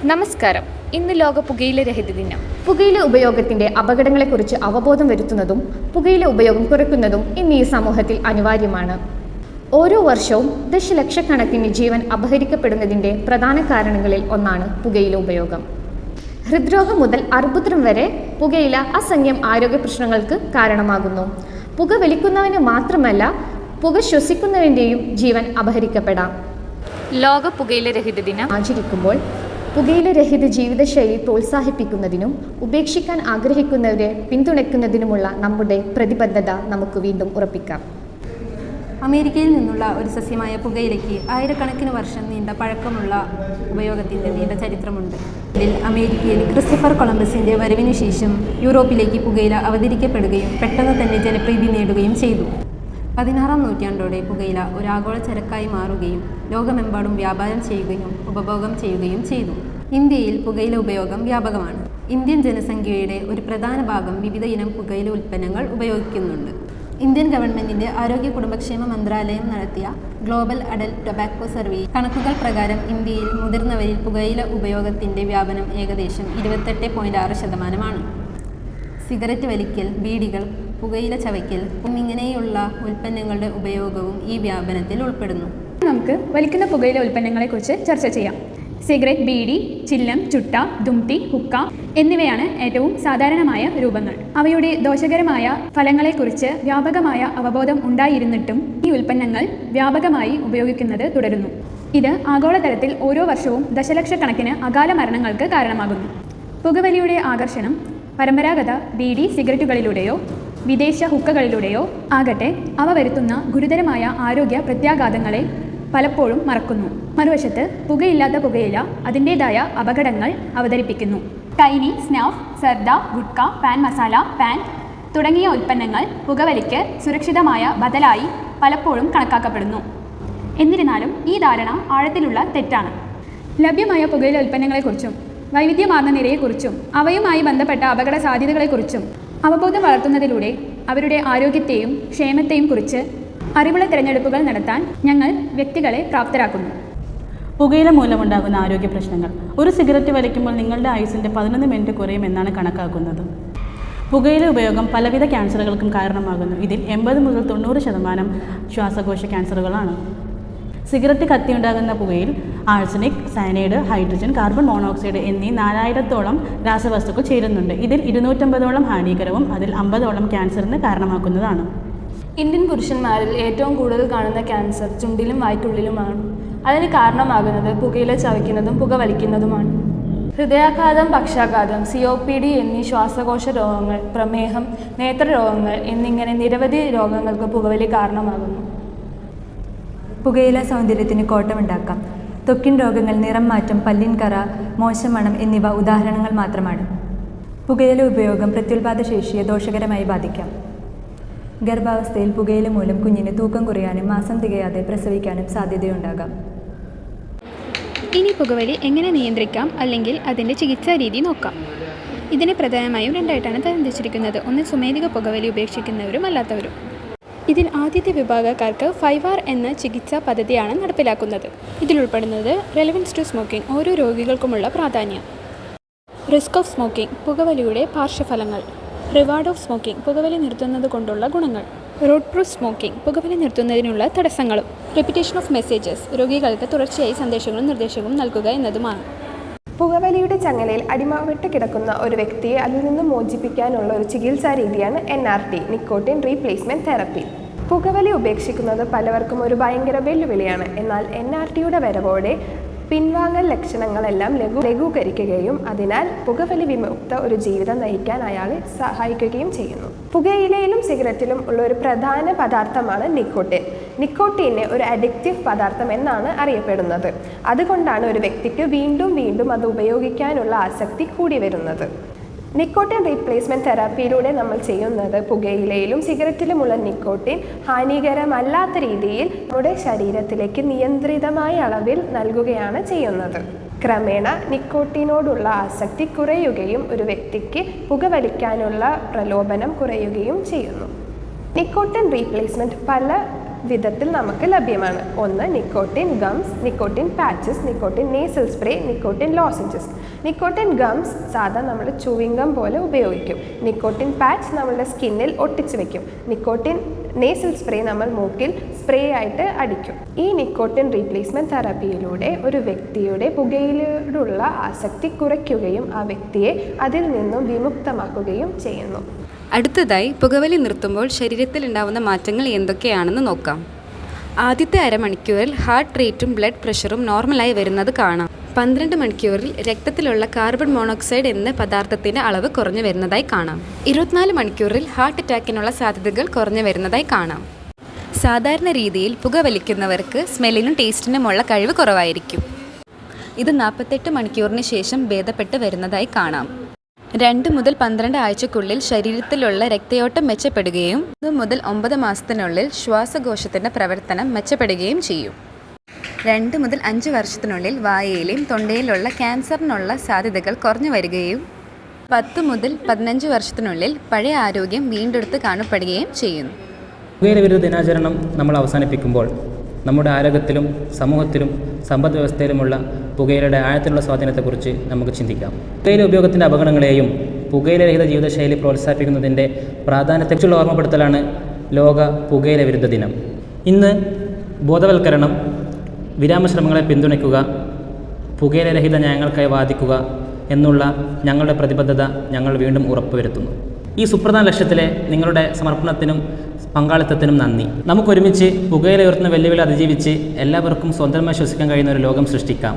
നമസ്കാരം. ഇന്ന് ലോക പുകയില രഹിത ദിനം. പുകയില ഉപയോഗത്തിന്റെ അപകടങ്ങളെക്കുറിച്ച് അവബോധം വരുത്തുന്നതും പുകയില ഉപയോഗം കുറയ്ക്കുന്നതും ഇന്ന് ഈ സമൂഹത്തിൽ അനിവാര്യമാണ്. ഓരോ വർഷവും ദശലക്ഷക്കണക്കിന് ജീവൻ അപഹരിക്കപ്പെടുന്നതിന്റെ പ്രധാന കാരണങ്ങളിൽ ഒന്നാണ് പുകയില ഉപയോഗം. ഹൃദ്രോഗം മുതൽ അർബുദം വരെ പുകയില അസംഖ്യം ആരോഗ്യ പ്രശ്നങ്ങൾക്ക് കാരണമാകുന്നു. പുക വലിക്കുന്നവന് മാത്രമല്ല, പുക ശ്വസിക്കുന്നവന്റെയും ജീവൻ അപഹരിക്കപ്പെടാം. ലോക പുകയില രഹിത ദിനം ആചരിക്കുമ്പോൾ പുകയില രഹിത ജീവിതശൈലി പ്രോത്സാഹിപ്പിക്കുന്നതിനും ഉപേക്ഷിക്കാൻ ആഗ്രഹിക്കുന്നവരെ പിന്തുണയ്ക്കുന്നതിനുമുള്ള നമ്മുടെ പ്രതിബദ്ധത നമുക്ക് വീണ്ടും ഉറപ്പിക്കാം. അമേരിക്കയിൽ നിന്നുള്ള ഒരു സസ്യമായ പുകയിലയ്ക്ക് ആയിരക്കണക്കിന് വർഷം നീണ്ട പഴക്കമുള്ള ഉപയോഗത്തിൻ്റെ നീണ്ട ചരിത്രമുണ്ട്. ഇതിൽ അമേരിക്കയിൽ ക്രിസ്റ്റഫർ കൊളംബസിൻ്റെ വരവിനു ശേഷം യൂറോപ്പിലേക്ക് പുകയില അവതരിക്കപ്പെടുകയും പെട്ടെന്ന് തന്നെ ജനപ്രീതി നേടുകയും ചെയ്തു. 16-ാം നൂറ്റാണ്ടോടെ പുകയില ഒരു ആഗോള ചരക്കായി മാറുകയും ലോകമെമ്പാടും വ്യാപാരം ചെയ്യുകയും ഉപഭോഗം ചെയ്യുകയും ചെയ്തു. ഇന്ത്യയിൽ പുകയില ഉപയോഗം വ്യാപകമാണ്. ഇന്ത്യൻ ജനസംഖ്യയുടെ ഒരു പ്രധാന ഭാഗം വിവിധ ഇനം പുകയില ഉൽപ്പന്നങ്ങൾ ഉപയോഗിക്കുന്നുണ്ട്. ഇന്ത്യൻ ഗവൺമെന്റിന്റെ ആരോഗ്യ കുടുംബക്ഷേമ മന്ത്രാലയം നടത്തിയ ഗ്ലോബൽ അഡൽട്ട് ടൊബാക്കോ സർവേ കണക്കുകൾ പ്രകാരം ഇന്ത്യയിൽ മുതിർന്നവരിൽ പുകയില ഉപയോഗത്തിന്റെ വ്യാപനം ഏകദേശം 28.6%. സിഗരറ്റ് വലിക്കൽ, ബീഡികൾ, പുകയില ചവയ്ക്കൽ എന്നിങ്ങനെയുള്ള ഉൽപ്പന്നങ്ങളുടെ ഉപയോഗവും ഈ വ്യാപനത്തിൽ ഉൾപ്പെടുന്നു. നമുക്ക് വലിക്കുന്ന പുകയില ഉൽപ്പന്നങ്ങളെക്കുറിച്ച് ചർച്ച ചെയ്യാം. സിഗരറ്റ്, ബീഡി, ചില്ലം, ചുട്ട, ദുംതി, ഹുക്ക എന്നിവയാണ് ഏറ്റവും സാധാരണമായ രൂപങ്ങൾ. അവയുടെ ദോഷകരമായ ഫലങ്ങളെക്കുറിച്ച് വ്യാപകമായ അവബോധം ഉണ്ടായിരുന്നിട്ടും ഈ ഉൽപ്പന്നങ്ങൾ വ്യാപകമായി ഉപയോഗിക്കുന്നത് തുടരുന്നു. ഇത് ആഗോളതലത്തിൽ ഓരോ വർഷവും ദശലക്ഷക്കണക്കിന് അകാല മരണങ്ങൾക്ക് കാരണമാകുന്നു. പുകവലിയുടെ ആകർഷണം പരമ്പരാഗത ബീഡി സിഗരറ്റുകളിലൂടെയോ വിദേശ ഹുക്കകളിലൂടെയോ ആകട്ടെ, അവ വരുത്തുന്ന ഗുരുതരമായ ആരോഗ്യ പ്രത്യാഘാതങ്ങളെ പലപ്പോഴും മറക്കുന്നു. മറുവശത്ത് പുകയില്ലാത്ത പുകയില അതിൻ്റേതായ അപകടങ്ങൾ അവതരിപ്പിക്കുന്നു. ടൈനി, സ്നഫ്, സർദ, ഗുഡ്ക, പാൻ മസാല, പാൻ തുടങ്ങിയ ഉൽപ്പന്നങ്ങൾ പുകവലിക്ക് സുരക്ഷിതമായ ബദലായി പലപ്പോഴും കണക്കാക്കപ്പെടുന്നു. എന്നിരുന്നാലും ഈ ധാരണ ആഴത്തിലുള്ള തെറ്റാണ്. ലഭ്യമായ പുകയില ഉൽപ്പന്നങ്ങളെക്കുറിച്ചും വൈവിധ്യമാർന്ന നിരയെക്കുറിച്ചും അവയുമായി ബന്ധപ്പെട്ട അപകട സാധ്യതകളെക്കുറിച്ചും അവബോധം വളർത്തുന്നതിലൂടെ അവരുടെ ആരോഗ്യത്തെയും ക്ഷേമത്തെയും കുറിച്ച് അറിവുള്ള തിരഞ്ഞെടുപ്പുകൾ നടത്താൻ ഞങ്ങൾ വ്യക്തികളെ പ്രാപ്തരാക്കുന്നു. പുകയില മൂലമുണ്ടാകുന്ന ആരോഗ്യ പ്രശ്നങ്ങൾ. ഒരു സിഗരറ്റ് വലിക്കുമ്പോൾ നിങ്ങളുടെ ആയുസിൻ്റെ 11 മിനിറ്റ് കുറയുമെന്നാണ് കണക്കാക്കുന്നത്. പുകയില ഉപയോഗം പലവിധ ക്യാൻസറുകൾക്കും കാരണമാകുന്നു. ഇതിൽ 80 മുതൽ 90% ശ്വാസകോശ ക്യാൻസറുകളാണ്. സിഗരറ്റ് കത്തിയുണ്ടാകുന്ന പുകയിൽ arsenic, cyanide, hydrogen, carbon monoxide എന്നീ 4000-ഓളം രാസവസ്തുക്കൾ ചേരുന്നുണ്ട്. ഇതിൽ 250-ഓളം ഹാനികരവും അതിൽ 50-ഓളം ക്യാൻസറിന് കാരണമാക്കുന്നതാണ്. ഇന്ത്യൻ പുരുഷന്മാരിൽ ഏറ്റവും കൂടുതൽ കാണുന്ന ക്യാൻസർ ചുണ്ടിലും വായ്ക്കുള്ളിലുമാണ്. അതിന് കാരണമാകുന്നത് പുകയില ചവയ്ക്കുന്നതും പുകവലിക്കുന്നതുമാണ്. ഹൃദയാഘാതം, പക്ഷാഘാതം, COPD എന്നീ ശ്വാസകോശ രോഗങ്ങൾ, പ്രമേഹം, നേത്രരോഗങ്ങൾ എന്നിങ്ങനെ നിരവധി രോഗങ്ങൾക്ക് പുകവലി കാരണമാകുന്നു. പുകയില സൗന്ദര്യത്തിന് കോട്ടമുണ്ടാക്കാം. ത്വക്കിൻ രോഗങ്ങൾ, നിറം മാറ്റം, പല്ലിൻ കറ, മോശം മണം എന്നിവ ഉദാഹരണങ്ങൾ മാത്രമാണ്. പുകയില ഉപയോഗം പ്രത്യുൽപാദ ശേഷിയെ ദോഷകരമായി ബാധിക്കാം. ഗർഭാവസ്ഥയിൽ പുകയില മൂലം കുഞ്ഞിന് തൂക്കം കുറയാനും മാസം തികയാതെ പ്രസവിക്കാനും സാധ്യതയുണ്ടാകാം. ഇനി പുകവലി എങ്ങനെ നിയന്ത്രിക്കാം അല്ലെങ്കിൽ അതിൻ്റെ ചികിത്സാ രീതി നോക്കാം. ഇതിനെ പ്രധാനമായും രണ്ടായിട്ടാണ് തരംതിരിച്ചിരിക്കുന്നത്. ഒന്ന് സുമേധിക പുകവലി ഉപേക്ഷിക്കുന്നവരും അല്ലാത്തവരും. ഇതിൽ ആദ്യത്തെ വിഭാഗക്കാർക്ക് 5R എന്ന ചികിത്സാ പദ്ധതിയാണ് നടപ്പിലാക്കുന്നത്. ഇതിലുൾപ്പെടുന്നത് റെലവൻസ് ടു സ്മോക്കിംഗ്, ഓരോ രോഗികൾക്കുമുള്ള പ്രാധാന്യം, റിസ്ക് ഓഫ് സ്മോക്കിംഗ്, പുകവലിയുടെ പാർശ്വഫലങ്ങൾ, റിവാർഡ് ഓഫ് സ്മോക്കിംഗ്, പുകവലി നിർത്തുന്നത് കൊണ്ടുള്ള ഗുണങ്ങൾ, റോഡ് പ്രൂഫ് സ്മോക്കിംഗ്, പുകവലി നിർത്തുന്നതിനുള്ള തടസ്സങ്ങളും, റിപ്പിറ്റേഷൻ ഓഫ് മെസ്സേജസ്, രോഗികൾക്ക് തുടർച്ചയായി സന്ദേശങ്ങളും നിർദ്ദേശങ്ങളും നൽകുക എന്നതുമാണ്. പുകവലിയുടെ ചങ്ങലയിൽ അടിമപ്പെട്ട് കിടക്കുന്ന ഒരു വ്യക്തിയെ അതിൽ നിന്ന് മോചിപ്പിക്കാനുള്ള ഒരു ചികിത്സാ രീതിയാണ് NRT, നിക്കോട്ടിൻ റീപ്ലേസ്മെൻറ്റ് തെറപ്പി. പുകവലി ഉപേക്ഷിക്കുന്നത് പലവർക്കും ഒരു ഭയങ്കര വെല്ലുവിളിയാണ്. എന്നാൽ NRTയുടെ വരവോടെ പിൻവാങ്ങൽ ലക്ഷണങ്ങളെല്ലാം ലഘൂകരിക്കുകയും അതിനാൽ പുകവലി വിമുക്ത ഒരു ജീവിതം നയിക്കാൻ അയാളെ സഹായിക്കുകയും ചെയ്യുന്നു. പുകയിലയിലും സിഗരറ്റിലും ഉള്ള ഒരു പ്രധാന പദാർത്ഥമാണ് നിക്കോട്ടിൻ. നിക്കോട്ടിനെ ഒരു അഡിക്റ്റീവ് പദാർത്ഥം എന്നാണ് അറിയപ്പെടുന്നത്. അതുകൊണ്ടാണ് ഒരു വ്യക്തിക്ക് വീണ്ടും വീണ്ടും അത് ഉപയോഗിക്കാനുള്ള ആസക്തി കൂടി വരുന്നത്. നിക്കോട്ടിൻ റീപ്ലേസ്മെൻറ്റ് തെറാപ്പിയിലൂടെ നമ്മൾ ചെയ്യുന്നത് പുകയിലയിലും സിഗരറ്റിലുമുള്ള നിക്കോട്ടിൻ ഹാനികരമല്ലാത്ത രീതിയിൽ നമ്മുടെ ശരീരത്തിലേക്ക് നിയന്ത്രിതമായ അളവിൽ നൽകുകയാണ് ചെയ്യുന്നത്. ക്രമേണ നിക്കോട്ടിനോടുള്ള ആസക്തി കുറയുകയും ഒരു വ്യക്തിക്ക് പുകവലിക്കാനുള്ള പ്രലോഭനം കുറയുകയും ചെയ്യുന്നു. നിക്കോട്ടിൻ റീപ്ലേസ്മെൻറ്റ് പല വിധത്തിൽ നമുക്ക് ലഭ്യമാണ്. ഒന്ന് nicotine gums, nicotine patches, nicotine nasal spray, nicotine lozenges. Nicotine gums സാധാ നമ്മൾ ചൂവിംഗ് ഗം പോലെ ഉപയോഗിക്കും. നിക്കോട്ടിൻ പാച്ച് നമ്മളുടെ സ്കിന്നിൽ ഒട്ടിച്ച് വെക്കും. നിക്കോട്ടിൻ നേസൽ സ്പ്രേ നമ്മൾ മൂക്കിൽ സ്പ്രേ ആയിട്ട് അടിക്കും. ഈ നിക്കോട്ടിൻ റീപ്ലേസ്മെൻറ്റ് തെറാപ്പിയിലൂടെ ഒരു വ്യക്തിയുടെ പുകയിലോടുള്ള ആസക്തി കുറയ്ക്കുകയും ആ വ്യക്തിയെ അതിൽ നിന്നും വിമുക്തമാക്കുകയും ചെയ്യുന്നു. അടുത്തതായി പുകവലി നിർത്തുമ്പോൾ ശരീരത്തിൽ ഉണ്ടാകുന്ന മാറ്റങ്ങൾ എന്തൊക്കെയാണെന്ന് നോക്കാം. ആദ്യത്തെ അരമണിക്കൂറിൽ ഹാർട്ട് റേറ്റും ബ്ലഡ് പ്രഷറും നോർമലായി വരുന്നത് കാണാം. 12 മണിക്കൂറിൽ രക്തത്തിലുള്ള കാർബൺ മോണോക്സൈഡ് എന്ന പദാർത്ഥത്തിൻ്റെ അളവ് കുറഞ്ഞു വരുന്നതായി കാണാം. 24 മണിക്കൂറിൽ ഹാർട്ട് അറ്റാക്കിനുള്ള സാധ്യതകൾ കുറഞ്ഞു വരുന്നതായി കാണാം. സാധാരണ രീതിയിൽ പുകവലിക്കുന്നവർക്ക് സ്മെല്ലിനും ടേസ്റ്റിനുമുള്ള കഴിവ് കുറവായിരിക്കും. ഇത് 48 മണിക്കൂറിന് ശേഷം ഭേദപ്പെട്ട് വരുന്നതായി കാണാം. 2 മുതൽ 12 ആഴ്ചക്കുള്ളിൽ ശരീരത്തിലുള്ള രക്തയോട്ടം മെച്ചപ്പെടുകയും 1 മുതൽ 9 മാസത്തിനുള്ളിൽ ശ്വാസകോശത്തിൻ്റെ പ്രവർത്തനം മെച്ചപ്പെടുകയും ചെയ്യും. 2 മുതൽ 5 വർഷത്തിനുള്ളിൽ വായയിലും തൊണ്ടയിലുള്ള ക്യാൻസറിനുള്ള സാധ്യതകൾ കുറഞ്ഞു വരികയും 10 മുതൽ 15 വർഷത്തിനുള്ളിൽ പഴയ ആരോഗ്യം വീണ്ടെടുത്ത് കാണപ്പെടുകയും ചെയ്യുന്നു. പുകയില വിരുദ്ധ ദിനാചരണം നമ്മൾ അവസാനിപ്പിക്കുമ്പോൾ നമ്മുടെ ആരോഗ്യത്തിലും സമൂഹത്തിലും സമ്പദ് വ്യവസ്ഥയിലുമുള്ള പുകയിലയുടെ ആഴത്തിലുള്ള സ്വാധീനത്തെക്കുറിച്ച് നമുക്ക് ചിന്തിക്കാം. പുകയില ഉപയോഗത്തിൻ്റെ അപകടങ്ങളെയും പുകയിലരഹിത ജീവിതശൈലി പ്രോത്സാഹിപ്പിക്കുന്നതിൻ്റെ പ്രാധാന്യത്തെക്കുറിച്ചുള്ള ഓർമ്മപ്പെടുത്തലാണ് ലോക പുകയില വിരുദ്ധ ദിനം. ഇന്ന് ബോധവൽക്കരണം, വിരാമശ്രമങ്ങളെ പിന്തുണയ്ക്കുക, പുകയിലരഹിത ന്യായങ്ങൾക്കായി വാദിക്കുക എന്നുള്ള ഞങ്ങളുടെ പ്രതിബദ്ധത ഞങ്ങൾ വീണ്ടും ഉറപ്പുവരുത്തുന്നു. ഈ സുപ്രധാന ലക്ഷ്യത്തിലെ നിങ്ങളുടെ സമർപ്പണത്തിനും പങ്കാളിത്തത്തിനും നന്ദി. നമുക്കൊരുമിച്ച് പുകയില ഉയർത്തുന്ന വെല്ലുവിളി അതിജീവിച്ച് എല്ലാവർക്കും സ്വന്തമായി ശ്വസിക്കാൻ കഴിയുന്ന ഒരു ലോകം സൃഷ്ടിക്കാം.